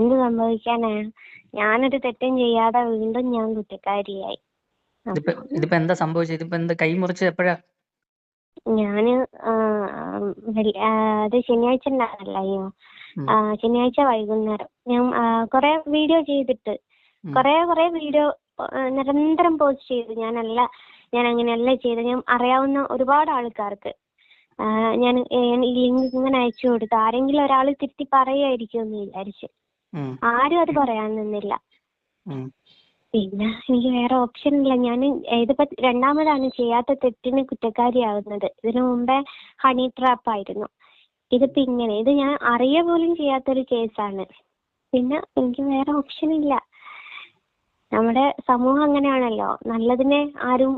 എന്ത് സംഭവിക്കാനാ? ഞാനൊരു തെറ്റും ചെയ്യാതെ വീണ്ടും ഞാൻ കുറ്റക്കാരിയായി. ഇതിപ്പോ എന്താ സംഭവിച്ചത്? ഇതിപ്പോ എന്താ കൈ മുറിച്ചത് എപ്പോഴാ? ഞാന് അത് ശനിയാഴ്ച ഉണ്ടായിരുന്നല്ലോ. അയ്യോ, ശനിയാഴ്ച വൈകുന്നേരം ഞാൻ കൊറേ വീഡിയോ ചെയ്തിട്ട് കൊറേ വീഡിയോ നിരന്തരം പോസ്റ്റ് ചെയ്തു. ഞാൻ അങ്ങനെയല്ല ചെയ്ത്. ഞാൻ അറിയാവുന്ന ഒരുപാട് ആൾക്കാർക്ക് ഞാൻ ഈ ലിങ്ക് ഇങ്ങനെ അയച്ചു കൊടുത്തു. ആരെങ്കിലും ഒരാൾ തിരുത്തി പറയായിരിക്കും എന്ന് വിചാരിച്ച്. ആരും അത് പറയാൻ നിന്നില്ല. പിന്നെ എനിക്ക് വേറെ ഓപ്ഷൻ ഇല്ല. ഞാൻ ഇതിപ്പോ രണ്ടാമതാണ് ചെയ്യാത്ത തെറ്റിന് കുറ്റക്കാരിയാവുന്നത്. ഇതിനു മുമ്പേ ഹണി ട്രാപ്പ് ആയിരുന്നു. ഇതിപ്പോ ഇങ്ങനെ, ഇത് ഞാൻ അറിയ പോലും ചെയ്യാത്തൊരു കേസാണ്. പിന്നെ എനിക്ക് വേറെ ഓപ്ഷൻ ഇല്ല. നമ്മുടെ സമൂഹം അങ്ങനെയാണല്ലോ. നല്ലതിനെ ആരും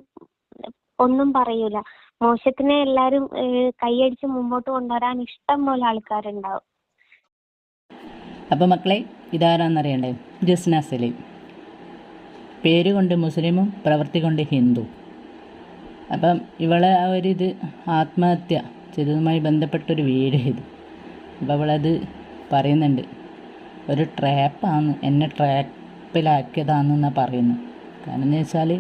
ഒന്നും പറയൂല, മോശത്തിനെ എല്ലാരും കൈയടിച്ച് മുമ്പോട്ട് കൊണ്ടുവരാൻ ഇഷ്ടം പോലെ ആൾക്കാരുണ്ടാവും. അപ്പം മക്കളെ, ഇതാരാന്നറിയണ്ടേ? ജസ്ന സലീം. പേര് കൊണ്ട് മുസ്ലിമും പ്രവൃത്തി കൊണ്ട് ഹിന്ദു. അപ്പം ഇവളെ ആ ഒരിത് ആത്മഹത്യ ചെയ്തതുമായി ബന്ധപ്പെട്ടൊരു വീഡിയോ ഇത്. അപ്പം അവളത് പറയുന്നുണ്ട്, ഒരു ട്രാപ്പാണ്, എന്നെ ട്രാപ്പിലാക്കിയതാണെന്നാണ് പറയുന്നത്. കാരണം എന്ന് വെച്ചാൽ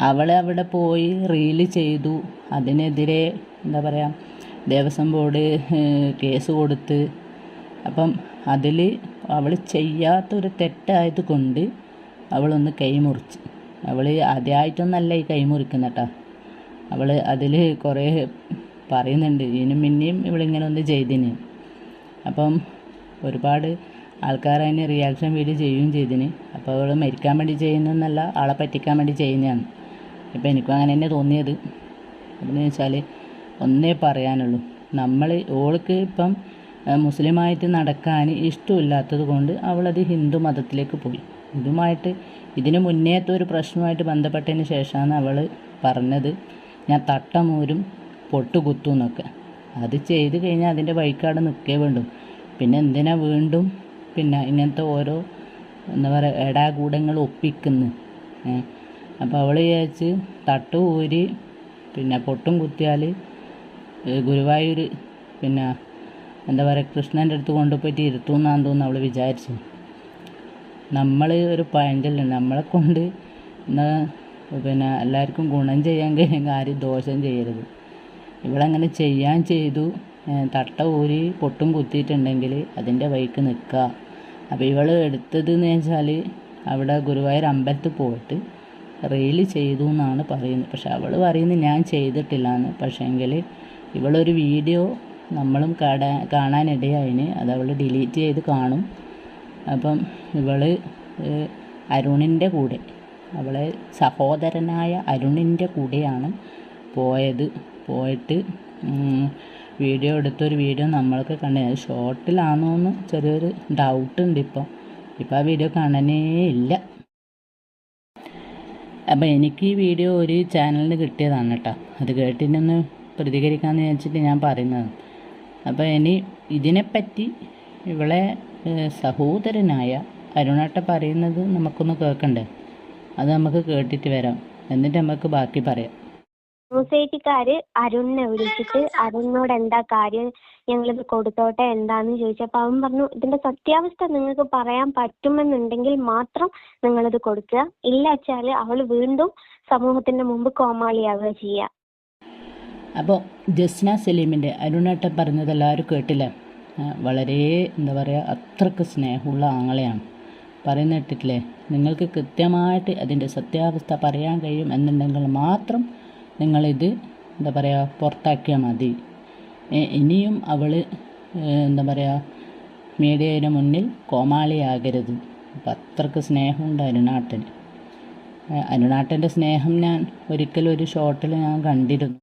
അവളെ അവിടെ പോയി റീല് ചെയ്തു, അതിനെതിരെ എന്താ പറയുക, ദേവസ്വം ബോർഡ് കേസ് കൊടുത്ത്. അപ്പം അതിൽ അവൾ ചെയ്യാത്തൊരു തെറ്റായത് കൊണ്ട് അവളൊന്ന് കൈമുറിച്ച്. അവൾ ആദ്യമായിട്ടൊന്നല്ല ഈ കൈമുറിക്കുന്ന കേട്ടോ. അവൾ അതിൽ കുറേ പറയുന്നുണ്ട്, ഇതിനും പിന്നെയും ഇവളിങ്ങനെ ഒന്ന് ചെയ്തിന്. അപ്പം ഒരുപാട് ആൾക്കാർ അതിന് റിയാക്ഷൻ വീഡിയോ ചെയ്യുകയും ചെയ്തിന്. അപ്പോൾ അവൾ മരിക്കാൻ വേണ്ടി ചെയ്യുന്നതെന്നല്ല, ആളെ പറ്റിക്കാൻ വേണ്ടി ചെയ്യുന്നതാണ്. ഇപ്പം എനിക്കും അങ്ങനെ തന്നെ തോന്നിയത്. എന്ന് വെച്ചാൽ ഒന്നേ പറയാനുള്ളൂ, ഓൾക്ക് ഇപ്പം മുസ്ലിമായിട്ട് നടക്കാൻ ഇഷ്ടമില്ലാത്തത് കൊണ്ട് അവളത് ഹിന്ദു മതത്തിലേക്ക് പോയി. ഇതുമായിട്ട് ഇതിന് മുന്നേത്തെ ഒരു പ്രശ്നമായിട്ട് ബന്ധപ്പെട്ടതിന് ശേഷമാണ് അവൾ പറഞ്ഞത്, ഞാൻ തട്ടമൂരും പൊട്ടുകുത്തും എന്നൊക്കെ. അത് ചെയ്ത് കഴിഞ്ഞാൽ അതിൻ്റെ വഴിക്കാട് നിൽക്കേ വേണ്ടു. പിന്നെ എന്തിനാ വീണ്ടും പിന്നെ ഇങ്ങനത്തെ ഓരോ എന്താ പറയുക എടാകൂടങ്ങൾ ഒപ്പിക്കുന്നു. അപ്പോൾ അവൾ വിചാരിച്ച് തട്ട് ഊരി പിന്നെ പൊട്ടും കുത്തിയാൽ ഗുരുവായൂർ പിന്നെ എന്താ പറയുക കൃഷ്ണൻ്റെ അടുത്ത് കൊണ്ടുപോയിട്ട് ഇരുത്തുമെന്നാന്ന് തോന്നുന്നു അവൾ വിചാരിച്ചു. നമ്മൾ ഒരു പഴഞ്ചൊല്ലുണ്ട്, നമ്മളെ കൊണ്ട് പിന്നെ എല്ലാവർക്കും ഗുണം ചെയ്യാൻ കഴിയുമെങ്കിൽ ആരും ദോഷം ചെയ്യരുത്. ഇവളങ്ങനെ ചെയ്തു. തട്ട ഊരി പൊട്ടും കുത്തിയിട്ടുണ്ടെങ്കിൽ അതിൻ്റെ വഴിക്ക് നിൽക്കുക. അപ്പോൾ ഇവൾ എടുത്തതെന്ന് വെച്ചാൽ അവിടെ ഗുരുവായൂർ അമ്പലത്തിൽ പോയിട്ട് റീല് ചെയ്തു എന്നാണ് പറയുന്നത്. പക്ഷെ അവൾ പറയുന്നത് ഞാൻ ചെയ്തിട്ടില്ല എന്ന്. പക്ഷേങ്കിൽ ഇവളൊരു വീഡിയോ നമ്മളും കാണാനിടയായിന്, അത് അവൾ ഡിലീറ്റ് ചെയ്ത് കാണും. അപ്പം ഇവൾ അരുണിൻ്റെ കൂടെ, അവളെ സഹോദരനായ അരുണിൻ്റെ കൂടെയാണ് പോയിട്ട് വീഡിയോ എടുത്തൊരു വീഡിയോ നമ്മൾക്ക് കണ്ടത്. ഷോർട്ടിലാണോ എന്ന് ചെറിയൊരു ഡൗട്ടുണ്ട്. ഇപ്പം ആ വീഡിയോ കാണാനേ ഇല്ല. അപ്പം എനിക്ക് ഈ വീഡിയോ ഒരു ചാനലിന് കിട്ടിയതാണ് കേട്ടോ. അത് കേട്ടിട്ടൊന്ന് പ്രതികരിക്കാമെന്ന് വിചാരിച്ചിട്ട് ഞാൻ പറയുന്നത്. അപ്പോൾ ഇനി ഇതിനെപ്പറ്റി ഇവളെ സഹോദരനായ അരുണേട്ട പറയുന്നത് നമുക്കൊന്ന് കേൾക്കണ്ടേ? അത് നമുക്ക് കേട്ടിട്ട് വരാം, എന്നിട്ട് നമുക്ക് ബാക്കി പറയാം. സൊസൈറ്റിക്കാര് അരുണിനെ വിളിച്ചിട്ട് അരുണിനോട് എന്താ കാര്യം, ഞങ്ങളിത് കൊടുത്തോട്ടെ എന്താന്ന് ചോദിച്ചപ്പോൾ അവൻ പറഞ്ഞു, ഇതിന്റെ സത്യാവസ്ഥ നിങ്ങൾക്ക് പറയാൻ പറ്റുമെന്നുണ്ടെങ്കിൽ മാത്രം നിങ്ങളിത് കൊടുക്കുക, ഇല്ല വെച്ചാൽ അവൾ വീണ്ടും സമൂഹത്തിന്റെ മുമ്പ് കോമാളിയാവുക ചെയ്യുക. അപ്പോൾ ജസ്ന സലീമിൻ്റെ അരുണേട്ട പറഞ്ഞത് എല്ലാവരും കേട്ടില്ല. വളരെ എന്താ പറയുക, അത്രയ്ക്ക് സ്നേഹമുള്ള ആങ്ങളെയാണ്. പറയുന്ന കേട്ടിട്ടില്ലേ? നിങ്ങൾക്ക് കൃത്യമായിട്ട് അതിൻ്റെ സത്യാവസ്ഥ പറയാൻ കഴിയും എന്നുണ്ടെങ്കിൽ മാത്രം നിങ്ങളിത് എന്താ പറയുക പുറത്താക്കിയാൽ മതി. ഇനിയും അവൾ എന്താ പറയുക മീഡിയയുടെ മുന്നിൽ കോമാളിയാകരുത്. അപ്പം അത്രയ്ക്ക് സ്നേഹമുണ്ട് അരുണാട്ടന്. അരുണാട്ടൻ്റെ സ്നേഹം ഞാൻ ഒരിക്കലും ഒരു ഷോട്ടിൽ ഞാൻ കണ്ടിരുന്നു.